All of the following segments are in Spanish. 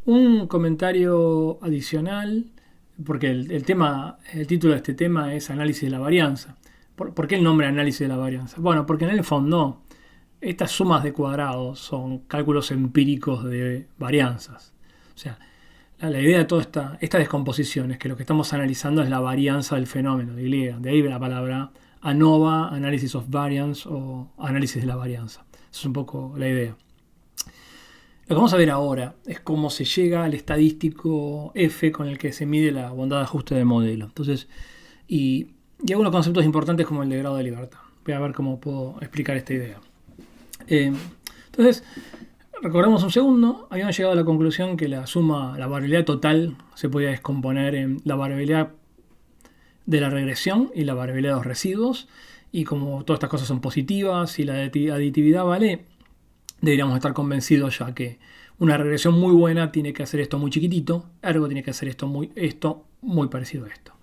Un comentario adicional, porque el título de este tema es análisis de la varianza. ¿Por qué el nombre análisis de la varianza? Bueno, porque en el fondo estas sumas de cuadrados son cálculos empíricos de varianzas. O sea, la idea de toda esta descomposición es que lo que estamos analizando es la varianza del fenómeno, de ahí la palabra ANOVA, Analysis of Variance o análisis de la varianza. Esa es un poco la idea. Lo que vamos a ver ahora es cómo se llega al estadístico F con el que se mide la bondad de ajuste del modelo. Entonces, y algunos conceptos importantes como el de grado de libertad. Voy a ver cómo puedo explicar esta idea. Entonces, recordemos un segundo, habíamos llegado a la conclusión que la variabilidad total se podía descomponer en la variabilidad de la regresión y la variabilidad de los residuos. Y como todas estas cosas son positivas y la aditividad vale, deberíamos estar convencidos ya que una regresión muy buena tiene que hacer esto muy chiquitito, ergo tiene que hacer esto muy parecido a esto.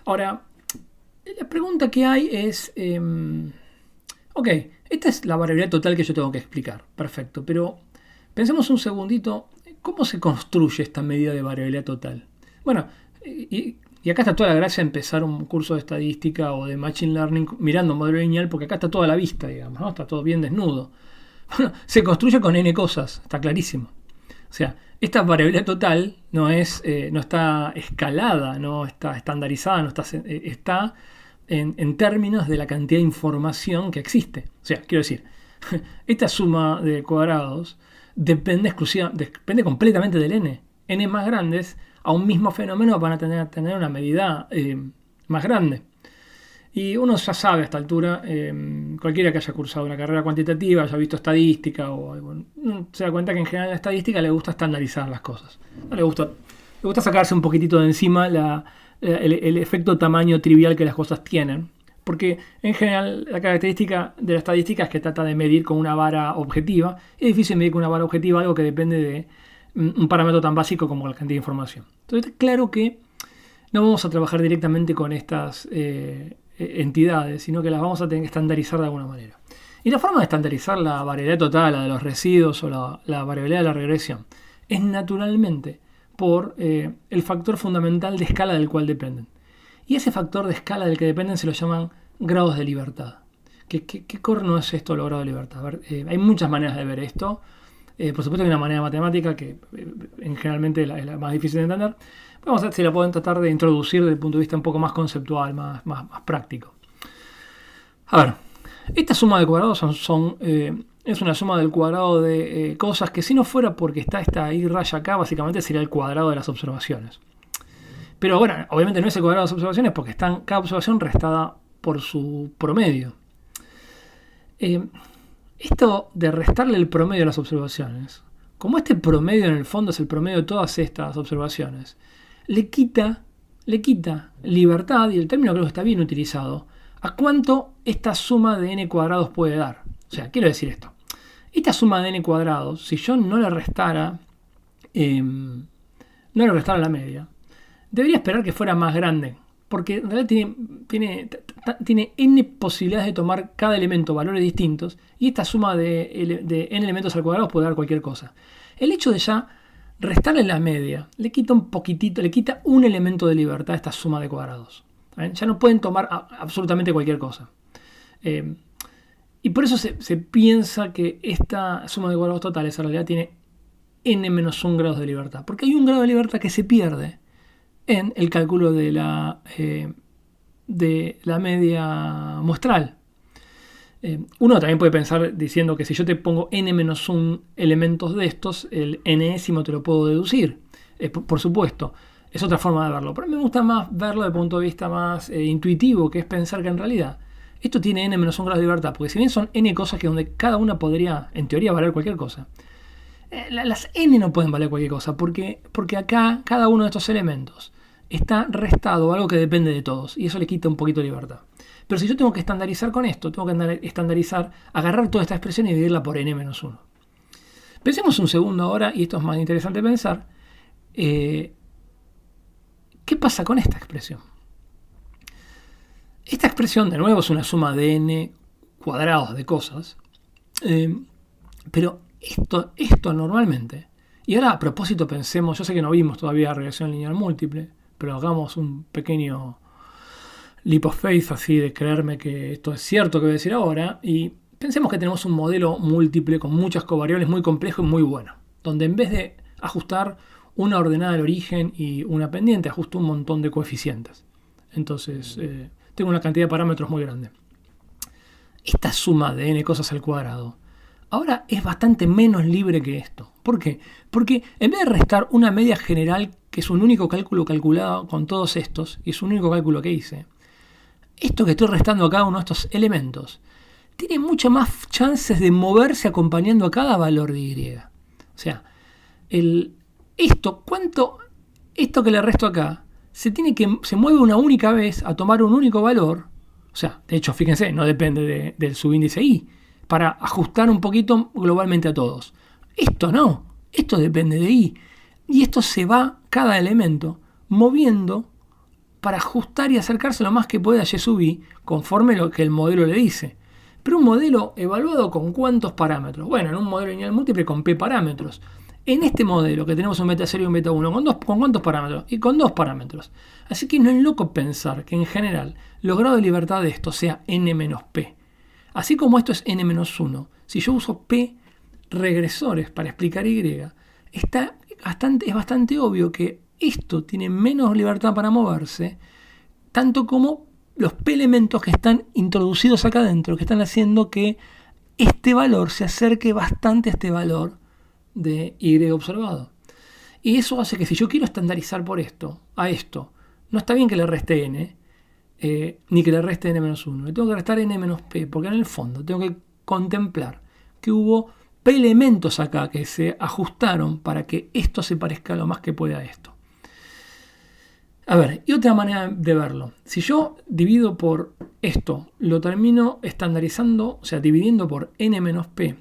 Ahora, la pregunta que hay es, ok, esta es la variabilidad total que yo tengo que explicar, perfecto, pero pensemos un segundito, ¿cómo se construye esta medida de variabilidad total? Bueno, y acá está toda la gracia de empezar un curso de estadística o de machine learning mirando un modelo lineal, porque acá está toda la vista, digamos, ¿no? Está todo bien desnudo. Bueno, se construye con n cosas, está clarísimo. O sea, esta variabilidad total no está escalada, no está estandarizada, está en términos de la cantidad de información que existe. O sea, quiero decir, esta suma de cuadrados depende completamente del n. N más grandes a un mismo fenómeno van a tener una medida más grande. Y uno ya sabe a esta altura, cualquiera que haya cursado una carrera cuantitativa, haya visto estadística, se da cuenta que en general a la estadística le gusta estandarizar las cosas. No le gusta sacarse un poquitito de encima el efecto tamaño trivial que las cosas tienen. Porque en general la característica de la estadística es que trata de medir con una vara objetiva. Es difícil medir con una vara objetiva algo que depende de un parámetro tan básico como la cantidad de información. Entonces, claro que no vamos a trabajar directamente con estas entidades, sino que las vamos a tener que estandarizar de alguna manera. Y la forma de estandarizar la variabilidad total, la de los residuos o la variabilidad de la regresión, es naturalmente por el factor fundamental de escala del cual dependen. Y ese factor de escala del que dependen se lo llaman grados de libertad. ¿Qué corno es esto, los grados de libertad? A ver, hay muchas maneras de ver esto. Por supuesto hay una manera matemática que generalmente es la más difícil de entender. Vamos a ver si la pueden tratar de introducir desde el punto de vista un poco más conceptual, más práctico. A ver, esta suma de cuadrados es una suma del cuadrado de cosas que si no fuera porque está esta I raya acá, básicamente sería el cuadrado de las observaciones. Pero bueno, obviamente no es el cuadrado de las observaciones porque cada observación restada por su promedio. Esto de restarle el promedio de las observaciones, como este promedio en el fondo es el promedio de todas estas observaciones, le quita libertad, y el término creo que está bien utilizado, a cuánto esta suma de n cuadrados puede dar. O sea, quiero decir esto. Esta suma de n cuadrados, si yo no le restara la media, debería esperar que fuera más grande, porque en realidad tiene n posibilidades de tomar cada elemento valores distintos, y esta suma de n elementos al cuadrado puede dar cualquier cosa. El hecho de ya restarle la media le quita un poquitito, le quita un elemento de libertad a esta suma de cuadrados. Ya no pueden tomar absolutamente cualquier cosa. Y por eso se piensa que esta suma de cuadrados totales en realidad tiene n-1 grados de libertad, porque hay un grado de libertad que se pierde en el cálculo de la media muestral. Uno también puede pensar diciendo que si yo te pongo n-1 elementos de estos, el n-ésimo te lo puedo deducir. Por supuesto, es otra forma de verlo. Pero me gusta más verlo desde el punto de vista más intuitivo, que es pensar que en realidad esto tiene n-1 grados de libertad, porque si bien son n cosas que donde cada una podría, en teoría, valer cualquier cosa, las n no pueden valer cualquier cosa, porque acá cada uno de estos elementos está restado a algo que depende de todos, y eso le quita un poquito de libertad. Pero si yo tengo que estandarizar con esto, tengo que estandarizar, agarrar toda esta expresión y dividirla por n-1. Pensemos un segundo ahora, y esto es más interesante pensar, ¿qué pasa con esta expresión? Esta expresión, de nuevo, es una suma de n cuadrados de cosas, pero esto normalmente Y ahora a propósito pensemos, yo sé que no vimos todavía regresión lineal múltiple, pero hagamos un pequeño leap of faith, así de creerme que esto es cierto que voy a decir ahora, y pensemos que tenemos un modelo múltiple con muchas covariables muy complejo y muy bueno, donde en vez de ajustar una ordenada al origen y una pendiente, ajusto un montón de coeficientes. Entonces, tengo una cantidad de parámetros muy grande. Esta suma de n cosas al cuadrado ahora es bastante menos libre que esto. ¿Por qué? Porque en vez de restar una media general, que es un único cálculo calculado con todos estos, y es un único cálculo que hice, esto que estoy restando a cada uno de estos elementos tiene muchas más chances de moverse acompañando a cada valor de y. O sea, esto que le resto acá se mueve una única vez a tomar un único valor. O sea, de hecho, fíjense, no depende del subíndice i, para ajustar un poquito globalmente a todos. Esto no, esto depende de i. Y esto se va, cada elemento, moviendo para ajustar y acercarse lo más que pueda a y sub i, conforme lo que el modelo le dice. Pero un modelo evaluado con ¿cuántos parámetros? Bueno, en un modelo lineal múltiple con p parámetros. En este modelo, que tenemos un beta 0 y un beta 1, ¿con cuántos parámetros? Y con 2 parámetros. Así que no es loco pensar que en general los grados de libertad de esto sea n menos p. Así como esto es n menos 1, si yo uso p regresores para explicar y, es bastante obvio que esto tiene menos libertad para moverse, tanto como los p elementos que están introducidos acá adentro, que están haciendo que este valor se acerque bastante a este valor de y observado. Y eso hace que si yo quiero estandarizar por esto, no está bien que le reste n, ni que le reste n menos 1. Le tengo que restar n menos p, porque en el fondo tengo que contemplar que hubo p elementos acá que se ajustaron para que esto se parezca lo más que pueda a esto. A ver, y otra manera de verlo. Si yo divido por esto, lo termino estandarizando, o sea, dividiendo por n menos p,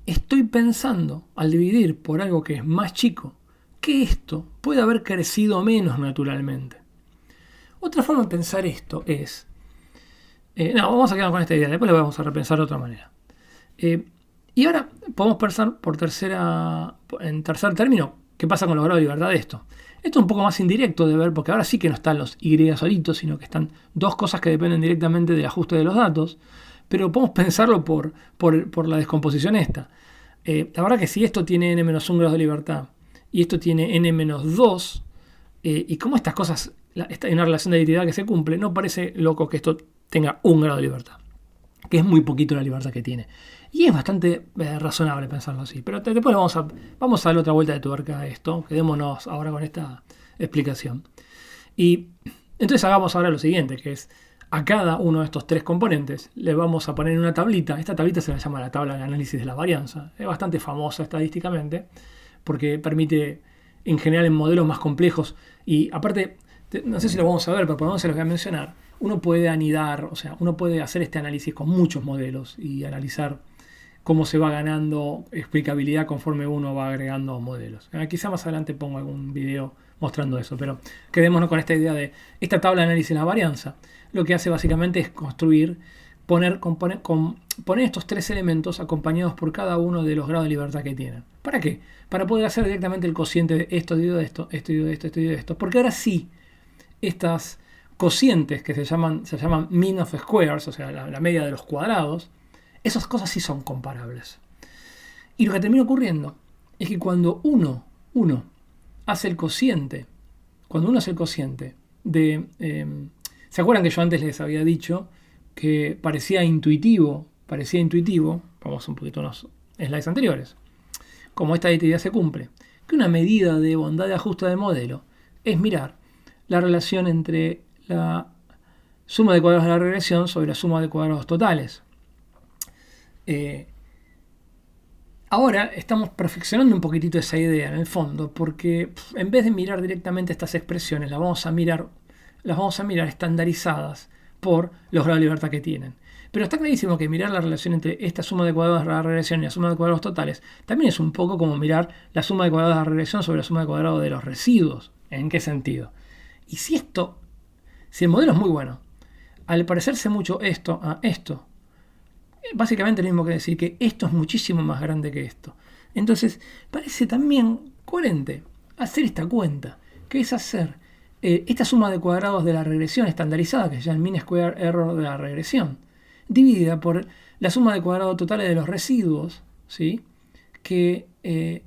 estoy pensando, al dividir por algo que es más chico, que esto puede haber crecido menos naturalmente. Otra forma de pensar esto es... vamos a quedar con esta idea, después la vamos a repensar de otra manera. Y ahora podemos pensar en tercer término, ¿qué pasa con los grados de libertad de esto? Esto es un poco más indirecto de ver, porque ahora sí que no están los y solitos, sino que están dos cosas que dependen directamente del ajuste de los datos, pero podemos pensarlo por la descomposición esta. La verdad que si esto tiene n-1 grados de libertad y esto tiene n-2, y como estas cosas, hay una relación de identidad que se cumple, no parece loco que esto tenga 1 grado de libertad, que es muy poquito la libertad que tiene. Y es bastante razonable pensarlo así. Pero después vamos a darle otra vuelta de tuerca a esto. Quedémonos ahora con esta explicación. Y entonces hagamos ahora lo siguiente, que es a cada uno de estos tres componentes le vamos a poner una tablita. Esta tablita se la llama la tabla de análisis de la varianza. Es bastante famosa estadísticamente porque permite, en general, en modelos más complejos. Y aparte, no sé si lo vamos a ver, pero por lo menos se los voy a mencionar. Uno puede anidar, o sea, uno puede hacer este análisis con muchos modelos y analizar cómo se va ganando explicabilidad conforme uno va agregando modelos. Quizá más adelante pongo algún video mostrando eso, pero quedémonos con esta idea de esta tabla de análisis de la varianza. Lo que hace básicamente es poner estos tres elementos acompañados por cada uno de los grados de libertad que tienen. ¿Para qué? Para poder hacer directamente el cociente de esto dividido de esto, esto dividido de esto, esto dividido de esto. Porque ahora sí, estas cocientes que se llaman mean of squares, o sea, la media de los cuadrados, esas cosas sí son comparables. Y lo que termina ocurriendo es que cuando uno hace el cociente, de... ¿se acuerdan que yo antes les había dicho que parecía intuitivo? Vamos un poquito a los slides anteriores. Como esta identidad se cumple, que una medida de bondad de ajuste de modelo es mirar la relación entre la suma de cuadrados de la regresión sobre la suma de cuadrados totales. Ahora estamos perfeccionando un poquitito esa idea en el fondo, porque en vez de mirar directamente estas expresiones, las vamos a mirar estandarizadas por los grados de libertad que tienen. Pero está clarísimo que mirar la relación entre esta suma de cuadrados de la regresión y la suma de cuadrados totales también es un poco como mirar la suma de cuadrados de la regresión sobre la suma de cuadrados de los residuos. ¿En qué sentido? Y si el modelo es muy bueno, al parecerse mucho esto a esto, básicamente lo mismo que decir que esto es muchísimo más grande que esto. Entonces, parece también coherente hacer esta cuenta, que es hacer esta suma de cuadrados de la regresión estandarizada, que se llama el mean square error de la regresión, dividida por la suma de cuadrados totales de los residuos, ¿sí? que en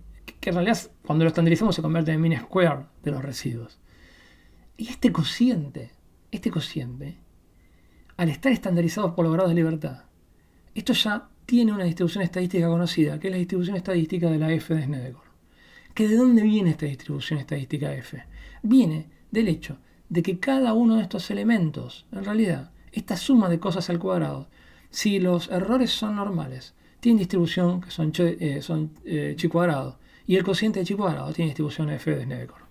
realidad cuando lo estandarizamos se convierte en mean square de los residuos. Y este cociente, al estar estandarizados por los grados de libertad, esto ya tiene una distribución estadística conocida, que es la distribución estadística de la F de Snedecor. ¿Que de dónde viene esta distribución estadística F? Viene del hecho de que cada uno de estos elementos, en realidad, esta suma de cosas al cuadrado, si los errores son normales, tienen distribución que son chi cuadrado, y el cociente de chi cuadrado tiene distribución F de Snedecor.